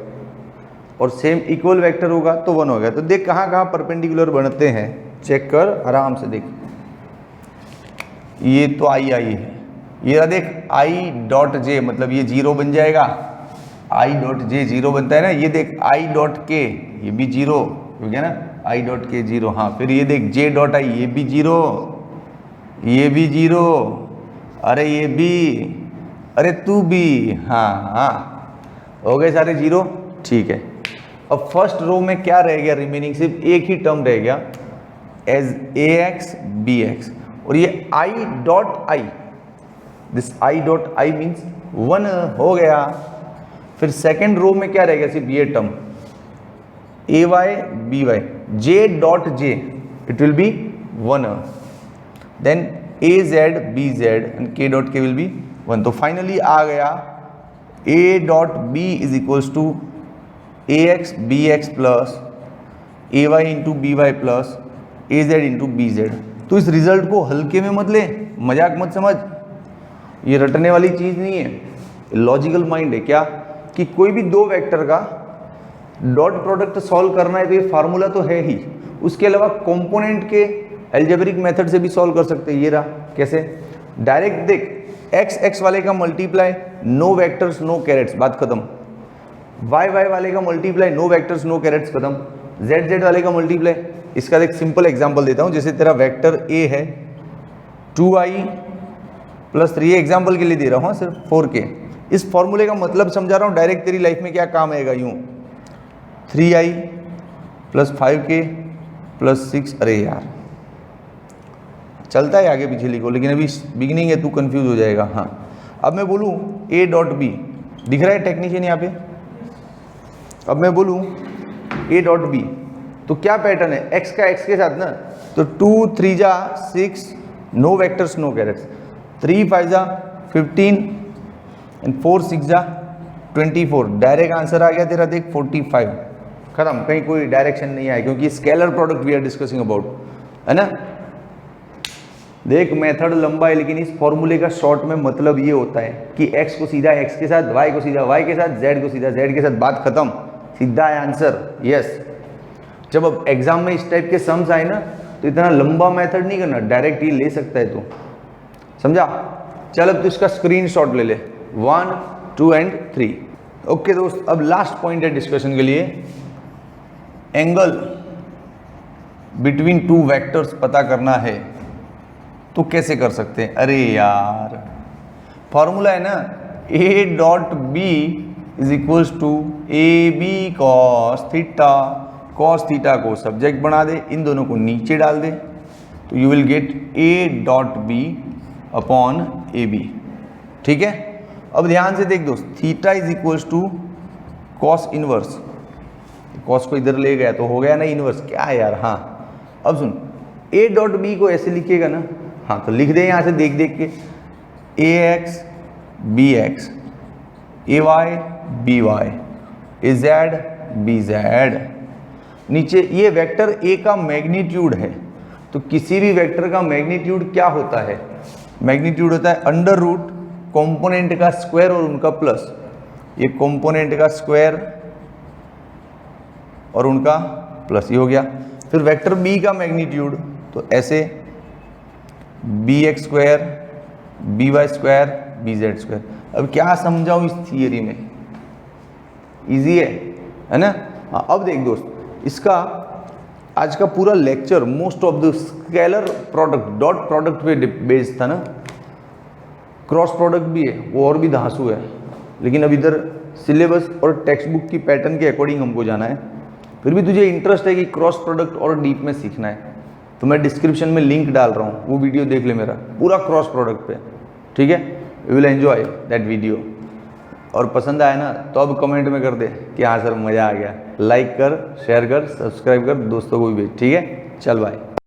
[SPEAKER 1] और सेम इक्वल वेक्टर होगा तो 1 होगा। तो देख कहाँ कहाँ परपेंडिकुलर बनते हैं, चेक कर आराम से देख। ये तो आई है, ये देख आई डॉट जे, मतलब ये 0 बन जाएगा। आई डॉट जे 0 बनता है ना। ये देख आई डॉट के, ये भी 0 हो गया ना, आई डॉट के 0। हाँ, फिर ये देख जे डॉट आई, ये भी 0, ये भी 0, अरे ये भी, अरे तू भी। हाँ, हो गए सारे 0। ठीक है, अब फर्स्ट रो में क्या रह गया रिमेनिंग? सिर्फ एक ही टर्म रह गया एज AX BX, और ये I dot I, this I dot I means 1 हो गया। फिर सेकेंड रो में क्या रह गया? सिर्फ ये term AY BY, J dot J it will be 1, then AZ BZ and K dot K will be 1। तो फाइनली आ गया A dot B is equals to AX BX plus AY into BY plus AZ into BZ। तो इस result को हल्के में मत ले, मजाक मत समझ, ये रटने वाली चीज़ नहीं है, लॉजिकल माइंड है। क्या कि कोई भी दो वेक्टर का डॉट प्रोडक्ट सॉल्व करना है तो ये फार्मूला तो है ही, उसके अलावा कंपोनेंट के एल्जेब्रिक मेथड से भी सॉल्व कर सकते हैं। ये रहा कैसे, डायरेक्ट देख, x वाले का multiply, no vectors no carets, बात खत्म। y वाले का multiply, no vectors no carets, खत्म। z वाले का मल्टीप्लाई, इसका एक सिंपल एग्जांपल देता हूं। जैसे तेरा वेक्टर a है 2i प्लस 3, एग्जाम्पल के लिए दे रहा हूँ सिर्फ 4k। इस फॉर्मूले का मतलब समझा रहा हूँ, डायरेक्ट तेरी लाइफ में क्या काम आएगा। यूं 3i प्लस 5k प्लस 6, अरे यार चलता है आगे पीछे लिखो, लेकिन अभी बिगिनिंग है, तू कंफ्यूज हो जाएगा। हाँ, अब मैं बोलूँ a डॉट बी, दिख रहा है टेक्नीशियन यहाँ पे? अब मैं बोलूँ a डॉट बी, तो क्या पैटर्न है, x का x के साथ ना, तो 2 3 जा 6, नो वेक्टर्स नो कैरेट्स, 3 5 जा 15 एंड 4 6 जा 24, डायरेक्ट आंसर आ गया तेरा देख 45, खत्म, कहीं कोई डायरेक्शन नहीं आया, क्योंकि scalar product we are discussing about, है ना। देख मेथड लंबा है, लेकिन इस फॉर्मूले का शॉर्ट में मतलब ये होता है कि x को सीधा x के साथ, y को सीधा y के साथ, z को सीधा z के साथ, बात खत्म, सीधा है आंसर। यस, जब अब एग्जाम में इस टाइप के सम्स आए ना, तो इतना लंबा मेथड नहीं करना, डायरेक्ट ये ले सकता है तू, समझा। चल अब तो इसका स्क्रीनशॉट ले ले, 1 2 एंड 3। ओके दोस्त, अब लास्ट पॉइंट है डिस्कशन के लिए, एंगल बिटवीन टू वेक्टर्स पता करना है, तो कैसे कर सकते हैं? अरे यार फॉर्मूला है ना, a dot B is equals to A B cos theta, cos theta को सब्जेक्ट बना दे, इन दोनों को नीचे डाल दे, तो you will get a dot B upon A B, ठीक है। अब ध्यान से देख दोस्त, theta is equals to cos inverse, cos को इधर ले गया तो हो गया ना इनवर्स, क्या है यार। हाँ अब सुन, a डॉट बी को ऐसे लिखिएगा ना, हाँ तो लिख दे यहाँ से देख देख के, ए एक्स बी एक्स, ए वाई बी वाई, ए जेड बी जेड। नीचे ये वेक्टर ए का मैग्नीट्यूड है, तो किसी भी वेक्टर का मैग्नीट्यूड क्या होता है? मैग्नीट्यूड होता है अंडर रूट कॉम्पोनेंट का स्क्वायर और उनका प्लस, ये कॉम्पोनेंट का स्क्वायर और उनका प्लस, ये हो गया। फिर वेक्टर बी का मैग्नीट्यूड, तो ऐसे B X square B Y square B Z square. अब क्या समझाऊं इस थियरी में, इजी है ना। हाँ अब देख दोस्त, इसका आज का पूरा lecture most of the scalar product dot product पे बेस्ड था ना, क्रॉस प्रोडक्ट भी है, वो और भी धांसू है, लेकिन अब इधर सिलेबस और टेक्स्ट बुक की पैटर्न के अकॉर्डिंग हमको जाना है। फिर भी तुझे इंटरेस्ट है कि क्रॉस प्रोडक्ट और डीप में सीखना है, तो मैं डिस्क्रिप्शन में लिंक डाल रहा हूँ, वो वीडियो देख ले मेरा पूरा क्रॉस प्रोडक्ट पे, ठीक है। You will enjoy that video, और पसंद आया ना तो अब कमेंट में कर दे कि हाँ सर मज़ा आ गया, लाइक कर, शेयर कर, सब्सक्राइब कर, दोस्तों को भी भेज, ठीक है। चल बाय।